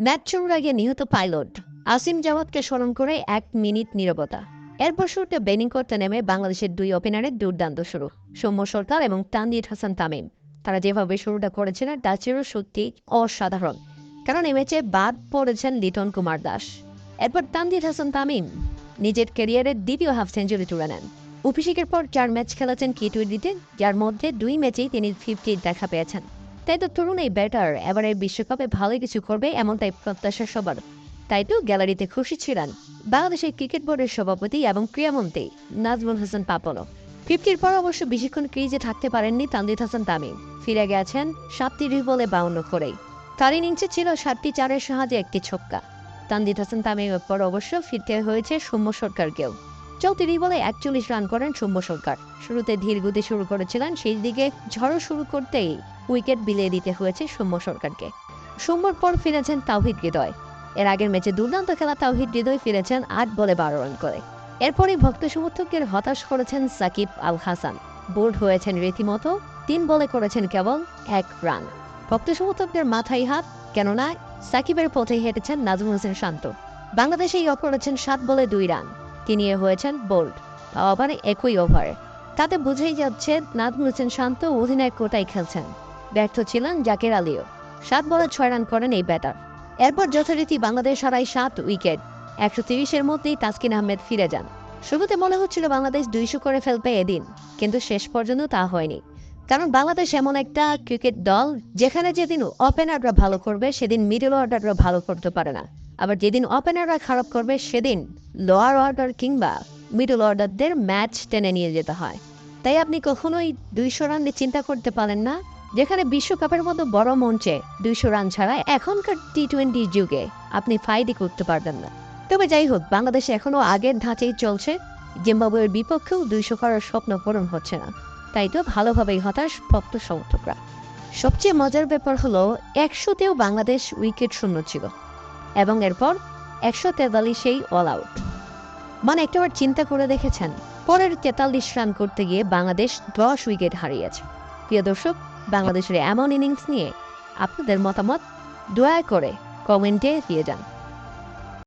Match শুরুর আগে নিহত পাইলট আসিম জাওয়াদকে স্মরণ করে 1 মিনিট নীরবতা। এরপর শুরুতে ব্যাটিং করতে নেমে বাংলাদেশের দুই ওপেনারের দুর্দান্ত শুরু, সৌম্য সরকার এবং তানজিদ হাসান তামিম। তারা যেভাবে শুরুটা করেছিলেন তা ছিল সত্যি অসাধারণ, কারণ এই ম্যাচে বাদ পড়েছেন লিটন কুমার দাস। এরপর তানজিদ হাসান তামিম নিজের ক্যারিয়ারের দ্বিতীয় হাফ সেঞ্চুরি তুলে নেন। অভিষেকের পর 4 ম্যাচ খেলেছেন টি-20-তে, যার মধ্যে 2 ম্যাচেই তিনি 50 দেখা পেয়েছেন। তাই তো তরুণ এই ব্যাটার এবারে বিশ্বকাপে ভালো কিছু করবে এমনটাই প্রত্যাশা সবার। তাই তো গ্যালারিতে খুশি ছিলেন বাংলাদেশের ক্রিকেট বোর্ডের সভাপতি এবং ক্রীড়ামন্ত্রী নাজমুল হাসান পাপনও। 50-র পর অবশ্য বেশিক্ষণ ক্রিজে থাকতে পারেননি তানজিদ হাসান তামিম। ফিরে গেছেন 37 বলে 52 করেই। তার ইনিংসে ছিল 7টি চারের সাহায্যে একটি ছক্কা। তানজিদ হাসান তামিমের পর অবশ্য ফিরতে হয়েছে সৌম্য সরকারকেও। 34 বলে 41 রান করেন সৌম্য সরকার। শুরুতে ধীর গতি শুরু করেছিলেন, সেই দিকে ঝড়ো শুরু করতেই উইকেট বিলিয়ে দিতে হয়েছে সৌম্য সরকারকে। সৌম্যর পর ফিরেছেন তাওহিদ হৃদয়। এর আগের ম্যাচে দুর্দান্ত খেলা তাওহিদ হৃদয় ফিরেছেন 8 বলে 12 রান করে। এরপরই ভক্ত সমর্থকদের হতাশ করেছেন সাকিব আল হাসান। বোল্ড হয়েছেন রীতিমতো, 3 বলে করেছেন কেবল 1 রান। ভক্ত সমর্থকদের মাথায় হাত, কেননা সাকিবের পথে হেঁটেছেন নাজমুল হোসেন শান্ত। বাংলাদেশেই করেছেন 7 বলে 2 রান। তিনি হয়েছেন বোল্ড, আবার একই ওভারে। তাতে বুঝেই যাচ্ছে নাজমুল হোসেন শান্ত অধিনায়ক কোটায় খেলছেন। ব্যর্থ ছিলেন জাকের আলীও। 7 বলে 6 রান করেন এই ব্যাটার। এরপর যথারীতি বাংলাদেশ হারায় 7 উইকেট। 130-এর মধ্যেই তাসকিন আহমেদ ফিরে যান। শুরুতে মনে হচ্ছিল বাংলাদেশ 200 করে ফেলবে এদিন, কিন্তু শেষ পর্যন্ত তা হয়নি। কারণ বাংলাদেশ এমন একটা ক্রিকেট দল যেখানে যেদিন ওপেনাররা ভালো করবে সেদিন মিডল অর্ডাররা ভালো করতে পারে না। আবার যেদিন ওপেনাররা খারাপ করবে সেদিন লোয়ার অর্ডার কিংবা মিডল অর্ডারদের ম্যাচ টেনে নিয়ে যেতে হয়। তাই আপনি কখনোই 200 রান নিয়ে চিন্তা করতে পারেন না, যেখানে বিশ্বকাপের মতো বড় মঞ্চে 200 রান ছাড়া এখনকার টি-20 যুগে আপনি ফাইটই করতে পারবেন না। তবে যাই হোক, বাংলাদেশ এখনো আগের ধাঁচেই চলছে। জিম্বাবুয়ের বিপক্ষেও 200 করার স্বপ্ন পূরণ হচ্ছে না। তাই তো ভালোভাবেই হতাশ ভক্ত সমর্থকরা। সবচেয়ে মজার ব্যাপার হলো 100-তেও বাংলাদেশ উইকেট শূন্য ছিল এবং এরপর 143-এই অল আউট। মানে একটাবার চিন্তা করে দেখেছেন, পরের 43 রান করতে গিয়ে বাংলাদেশ 10 উইকেট হারিয়েছে। প্রিয় দর্শক, বাংলাদেশের এমন ইনিংস নিয়ে আপনাদের মতামত দয়া করে কমেন্টে দিয়ে যান।